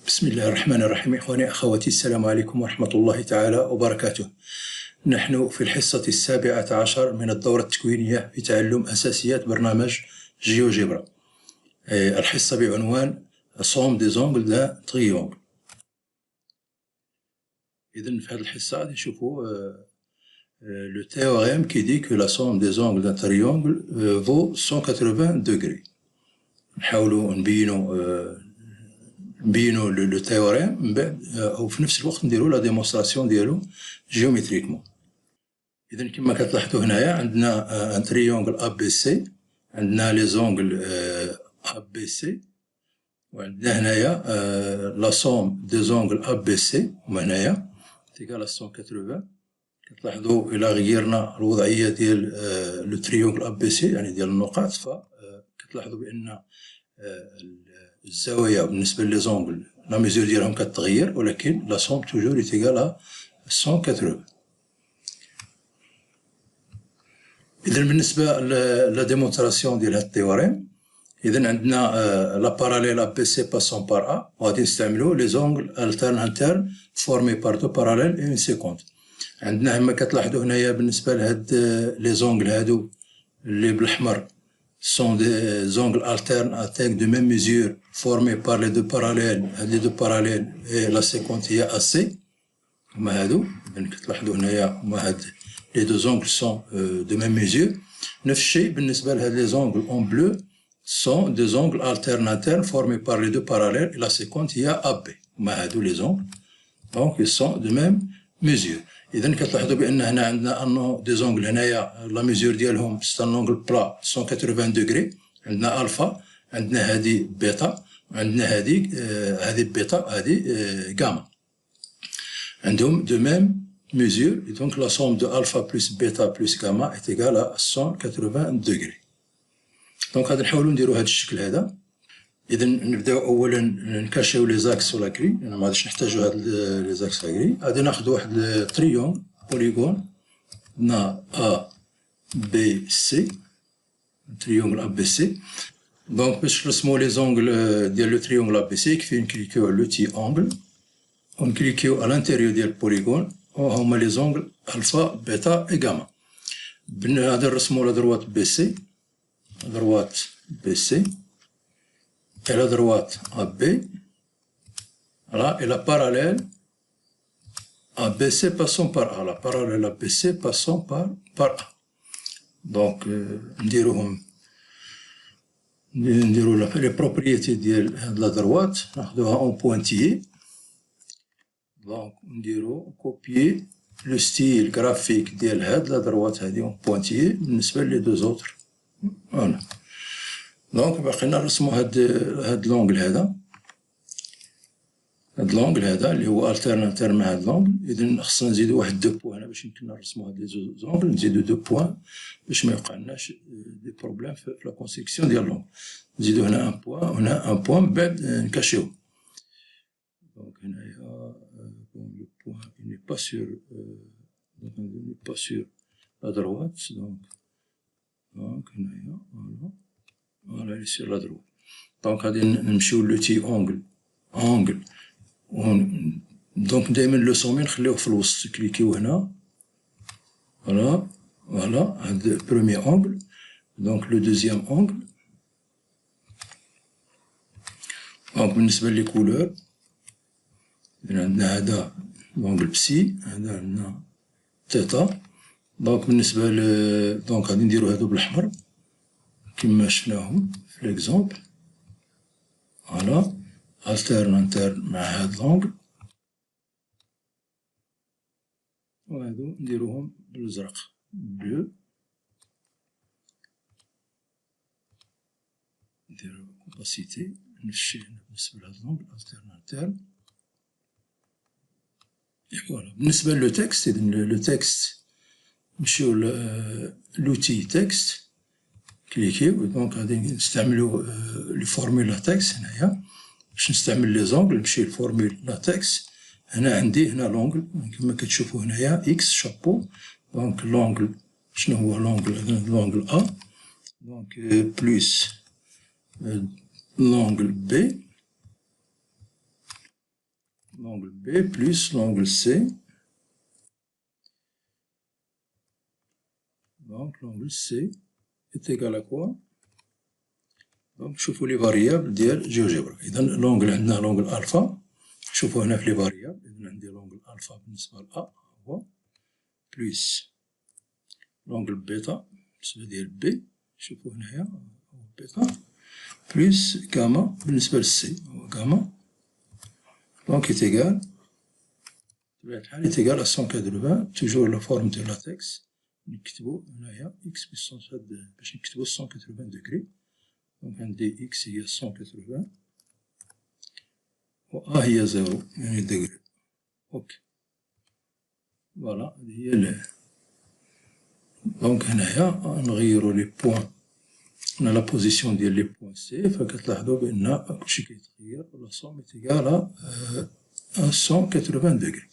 بسم الله الرحمن الرحيم. إخواني أخواتي، السلام عليكم ورحمة الله تعالى وبركاته. نحن في الحصة 17 من الدورة التكوينية في تعلم أساسيات برنامج جيوجبرا. الحصة بعنوان somme des angles d'un triangle. إذن في هذه الحصة غادي نشوفوا le théorème qui dit que la somme des angles d'un triangle vaut 180 degrés. نحاولوا نبينوا لو تيوريم من بعد او في نفس الوقت نديروا لا ديمونستراسيون ديالو جيومتريكمون. اذا كما كتلاحظوا هنايا عندنا ان تريونغل ا بي سي، عندنا لي زونغل ا بي سي، وعندنا هنايا لا سوم دي زونغل ا بي سي هما هنايا تيكال 180. كتلاحظوا الى غيرنا الوضعيه ديال لو تريونغل ا بي سي يعني ديال النقاط، فكتلاحظوا بان الزاوية بالنسبة لي زونغل لا ميزور ديالهم كتغير، ولكن لا سوم توجور ايتيكال 180. إذا بالنسبة لا ديمونستراسيون ديال هاد التيوريم، إذا عندنا لا باراليل ا بي سي باسون بار ا، وغادي نستعملو لي زونغل الترن انترن فورمي بار دو باراليل اي اون سيكونت. عندنا كما كتلاحظوا هنايا بالنسبة لهاد لي زونغل هادو اللي بالأحمر sont des angles alternes avec de même mesure formés par les deux parallèles. Les deux parallèles et la séquence هي AC. هما هادو كتلاحظوا هنايا هما هاد les deux angles sont de même mesure. نفس الشيء بالنسبة لهاد les angles en bleu sont des angles alternes internes formés par les deux parallèles et la séquence هي AB. هما هادو les angles donc ils sont de même mesure. إذا كتلاحظوا بأن هنا عندنا أنو دي زونغل هنايا لا ميزور ديالهم سي ان اونغل بلا 180 دوغري. عندنا ألفا، عندنا هادي بيتا، وعندنا هادي بيتا وهادي غاما، عندهم دو ميم ميزور. دونك لا سوم دو ألفا بلس بيتا بلس غاما إت إيكال 180 دوغري. دونك غادي نحاولو نديرو هاد الشكل هذا. إذا نبداو أولا نكاشيو لي زاكس ولا كري، لأن مغاديش نحتاجو هاد لي زاكس لا كري. غادي ناخدو واحد تريونغ بوليغون نا أ بي سي، تريونغل أ بي سي. دونك باش نرسمو لي زونغل ديال لو تريونغل أ بي سي كيفاش نكليكيو على لو تي أونغل ونكليكيو على لانتيريور ديال البوليغون، وهما لي زونغل ألفا بيتا إي غاما. غادي نرسمو لا دروات بي سي، دروات بي سي et la droite AB, voilà, et la parallèle ABC passant par A, la parallèle ABC passant par A. Donc, نديرو les propriétés de la droite, ناخدوها en pointillé. Donc, نديرو copier le style graphique ديال هاد la droite هادي en pointillé بالنسبة لي deux autres. Voilà. دونك باقينا نرسمو هاد لونغل هذا، هاد لونغل هذا اللي هو الترن مع هاد لونغل. إذا خصنا نزيدو واحد دو بوان باش يمكننا نرسمو هاد لي زونغل، نزيدو دو بوان باش ما يوقعلناش دي بروبليم في لا كونستركسيون ديال لونغل. نزيدو هنا ان بوان وهنا ان بوان، من بعد نكاشيو. دونك هنايا لو بوان ني با سور ني با سور لا دروات، دونك هنايا فوالا فوالا لي سور لا دروات. دونك غادي نمشيو لو تي أونغل دونك دايما لو سومي نخليوه في الوسط، كليكيو هنا فوالا فوالا هاد بروميي أونغل. دونك لو دوزيام أونغل. دونك بالنسبة لي كولور، إذا عندنا هذا لونغل بسي، هذا عندنا تيتا. دونك بالنسبة دونك غادي نديرو هادو بالأحمر كما شفناهم في ليكزومبل. فوالا الترن انترن مع هاد لونغل، وهادو نديروهم بالأزرق بلو. نديرو كوباسيتي نفس الشيء بالنسبة لهاد لونغل الترن انترن. فوالا بالنسبة لو تكست، إذا لو تكست نمشيو لوتي تكست، كليكيو. دونك غادي نستعملو لي فورمولا تكست هنايا باش نستعمل لي زونغل. نمشي لفورمولا تكست، هنا عندي هنا لونغل كما كتشوفو هنايا اكس شابو. دونك لونغل شنو هو لونغل ا، دونك بلس لونغل بي l'angle B plus l'angle C. Donc l'angle C est égal à quoi? Donc شوفوا لي فاريابل ديال جيوجيبرا. إذا l'angle عندنا l'angle ألفا، شوفوا هنا في لي فاريابل، إذا عندي l'angle ألفا بالنسبة ل A هو بلس l'angle بيتا بالنسبة ديال B، شوفوا هنايا هو بيتا، بلس غاما بالنسبة للسي هو غاما. دونك est égal بطبيعة الحال est égal à 180. toujours la forme de latex. نكتبو هنايا إكس بويسونس باش نكتبو 180 دوغري. دونك عندي إكس هي 180 و أ هي 0 يعني دوغري. أوكي فوالا هادي هي دونك هنايا نغيرو لي بوان، هنا لا بوزيسيون ديال لي بوان سي، فكتلاحظو بأن كلشي كيتغير و لا سوم إيت إيكال أ 180 دوغري.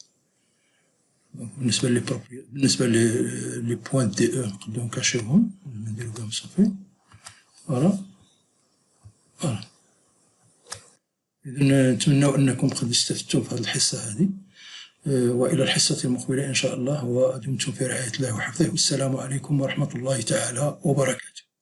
بالنسبة لي بوان دي او نقدرو نكاشيوهم، نديرو بهم صافي فوالا. إذا نتمنى أنكم قد استفدتم في هذه الحصة هذه، وإلى الحصة المقبلة إن شاء الله، ودمتم في رعاية الله وحفظه، والسلام عليكم ورحمة الله تعالى وبركاته.